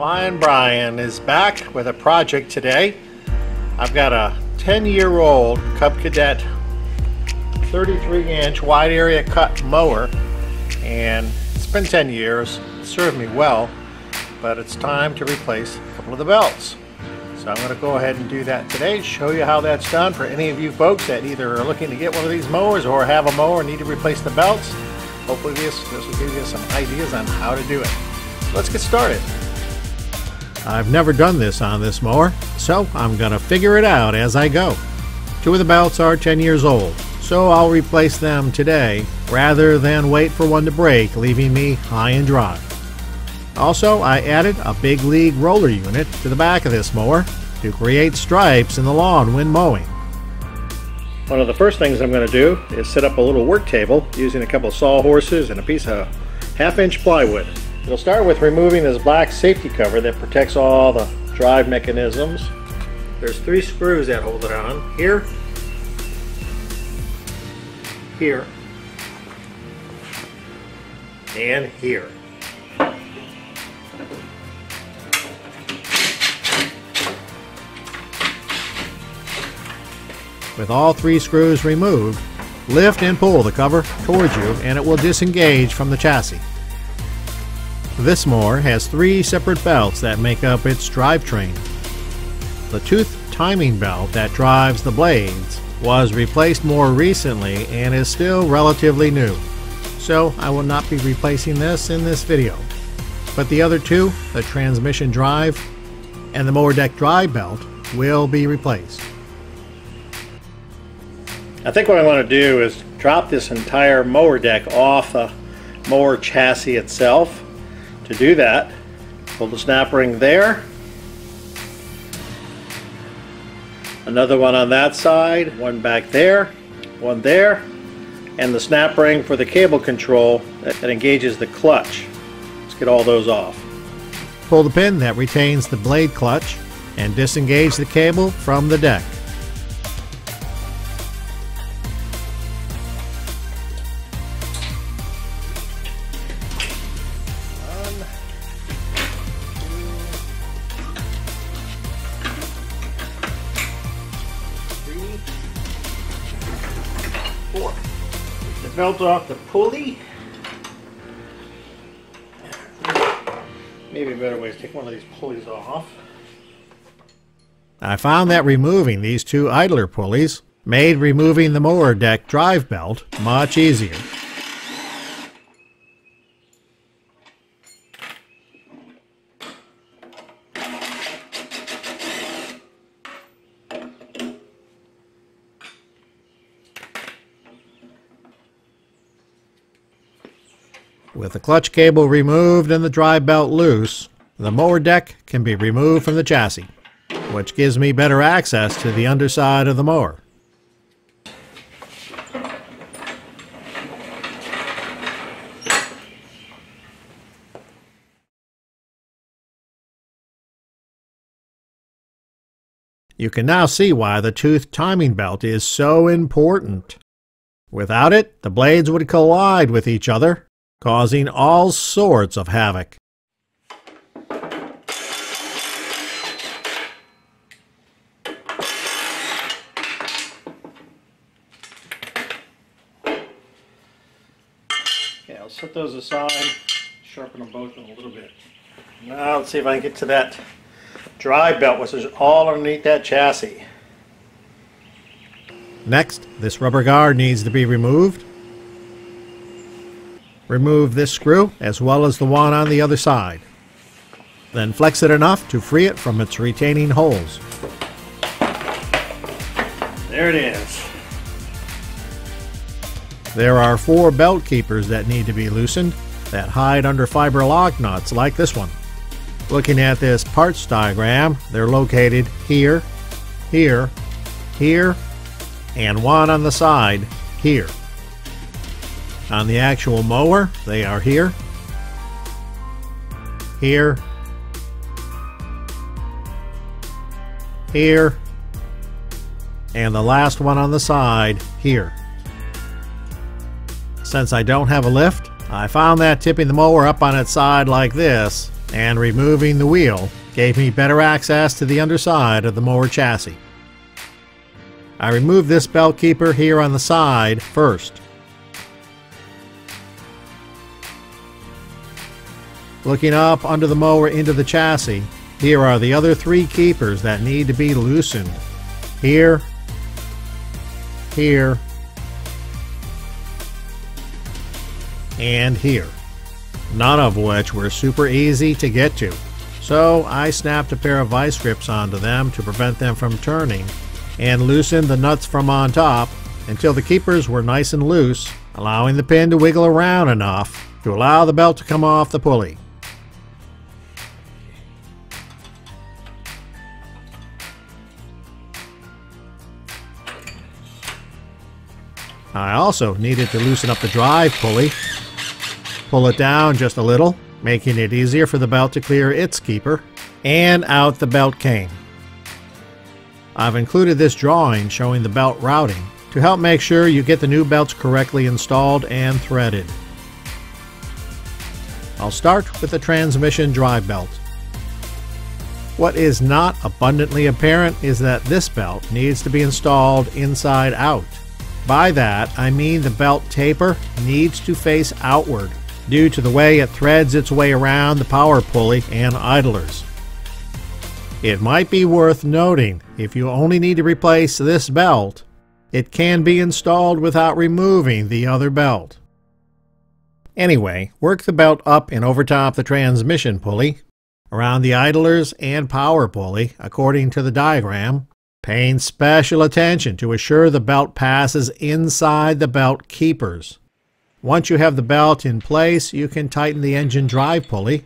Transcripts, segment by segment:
Flying Brian is back with a project today. I've got a 10-year-old Cub Cadet 33-inch wide area cut mower, and it's been 10 years. It served me well, but it's time to replace a couple of the belts. So I'm going to go ahead and do that today, show you how that's done for any of you folks that either are looking to get one of these mowers or have a mower and need to replace the belts. Hopefully this will give you some ideas on how to do it. Let's get started. I've never done this on this mower, so I'm going to figure it out as I go. Two of the belts are 10 years old, so I'll replace them today rather than wait for one to break, leaving me high and dry. Also, I added a big league roller unit to the back of this mower to create stripes in the lawn when mowing. One of the first things I'm going to do is set up a little work table using a couple of sawhorses and a piece of 1/2-inch plywood. We'll start with removing this black safety cover that protects all the drive mechanisms. There's 3 screws that hold it on. Here, here, and here. With all 3 screws removed, lift and pull the cover towards you and it will disengage from the chassis. This mower has 3 separate belts that make up its drivetrain. The tooth timing belt that drives the blades was replaced more recently and is still relatively new, so I will not be replacing this in this video. But the other 2, the transmission drive and the mower deck drive belt, will be replaced. I think what I want to do is drop this entire mower deck off the mower chassis itself. To do that, pull the snap ring there, another one on that side, one back there, one there, and the snap ring for the cable control that engages the clutch. Let's get all those off. Pull the pin that retains the blade clutch and disengage the cable from the deck. Belt off the pulley. Maybe a better way is take one of these pulleys off. I found that removing these 2 idler pulleys made removing the mower deck drive belt much easier. With the clutch cable removed and the drive belt loose, the mower deck can be removed from the chassis, which gives me better access to the underside of the mower. You can now see why the tooth timing belt is so important. Without it, the blades would collide with each other, causing all sorts of havoc. Okay, I'll set those aside, sharpen them both in a little bit. Now let's see if I can get to that drive belt, which is all underneath that chassis. Next, this rubber guard needs to be removed. Remove this screw as well as the one on the other side. Then flex it enough to free it from its retaining holes. There it is. There are 4 belt keepers that need to be loosened that hide under fiber lock nuts like this one. Looking at this parts diagram, they're located here, here, here, and one on the side here. On the actual mower, they are here, here, here, and the last one on the side here. Since I don't have a lift, I found that tipping the mower up on its side like this and removing the wheel gave me better access to the underside of the mower chassis. I removed this belt keeper here on the side first. Looking up under the mower into the chassis, here are the other 3 keepers that need to be loosened. Here, here, and here. None of which were super easy to get to. So I snapped a pair of vice grips onto them to prevent them from turning, and loosened the nuts from on top until the keepers were nice and loose, allowing the pin to wiggle around enough to allow the belt to come off the pulley. I also needed to loosen up the drive pulley, pull it down just a little, making it easier for the belt to clear its keeper, and out the belt came. I've included this drawing showing the belt routing to help make sure you get the new belts correctly installed and threaded. I'll start with the transmission drive belt. What is not abundantly apparent is that this belt needs to be installed inside out. By that, I mean the belt taper needs to face outward due to the way it threads its way around the power pulley and idlers. It might be worth noting, if you only need to replace this belt, it can be installed without removing the other belt. Anyway, work the belt up and over top the transmission pulley, around the idlers and power pulley according to the diagram, paying special attention to assure the belt passes inside the belt keepers. Once you have the belt in place, you can tighten the engine drive pulley,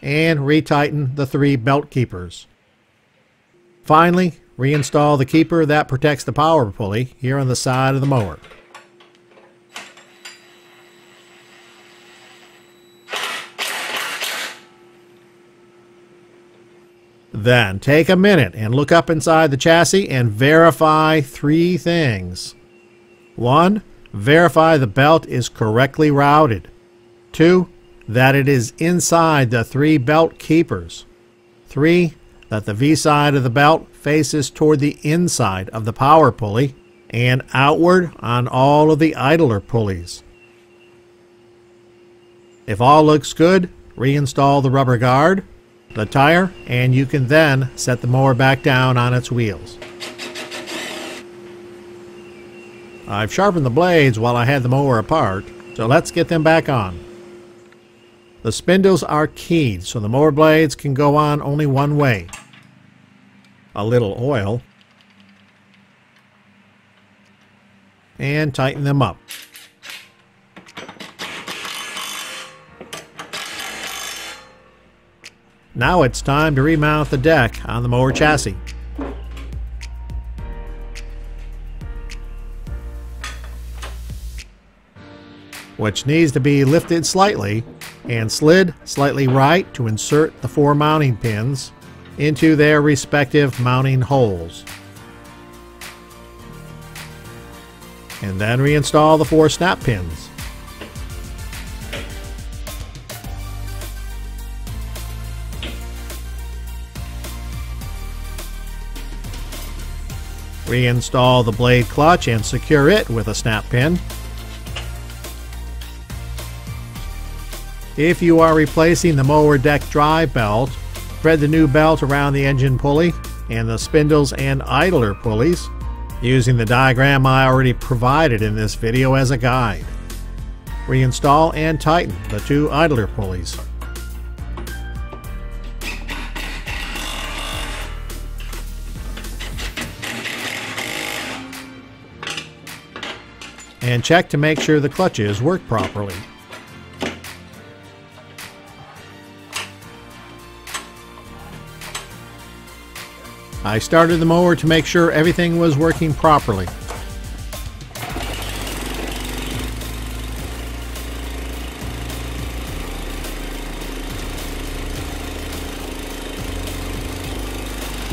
and retighten the 3 belt keepers. Finally, reinstall the keeper that protects the power pulley here on the side of the mower. Then take a minute and look up inside the chassis and verify 3 things. 1. Verify the belt is correctly routed. 2. That it is inside the 3 belt keepers. 3. That the V side of the belt faces toward the inside of the power pulley and outward on all of the idler pulleys. If all looks good, reinstall the rubber guard, the tire, and you can then set the mower back down on its wheels. I've sharpened the blades while I had the mower apart, so let's get them back on. The spindles are keyed so the mower blades can go on only one way. A little oil, and tighten them up. Now it's time to remount the deck on the mower chassis. Which needs to be lifted slightly and slid slightly right to insert the 4 mounting pins into their respective mounting holes. And then reinstall the 4 snap pins. Reinstall the blade clutch and secure it with a snap pin. If you are replacing the mower deck drive belt, thread the new belt around the engine pulley and the spindles and idler pulleys, using the diagram I already provided in this video as a guide. Reinstall and tighten the 2 idler pulleys. And check to make sure the clutches work properly. I started the mower to make sure everything was working properly.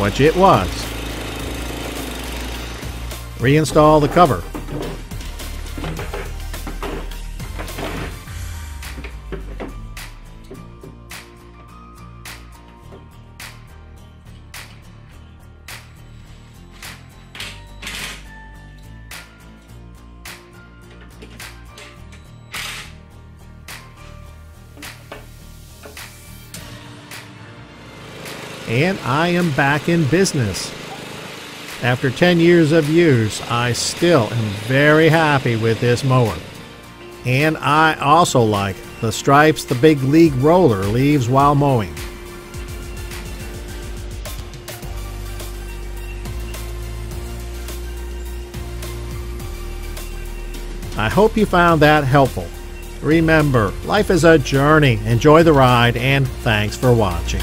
Which it was. Reinstall the cover. And I am back in business. After 10 years of use, I still am very happy with this mower. And I also like the stripes the big league roller leaves while mowing. I hope you found that helpful. Remember, life is a journey. Enjoy the ride, and thanks for watching.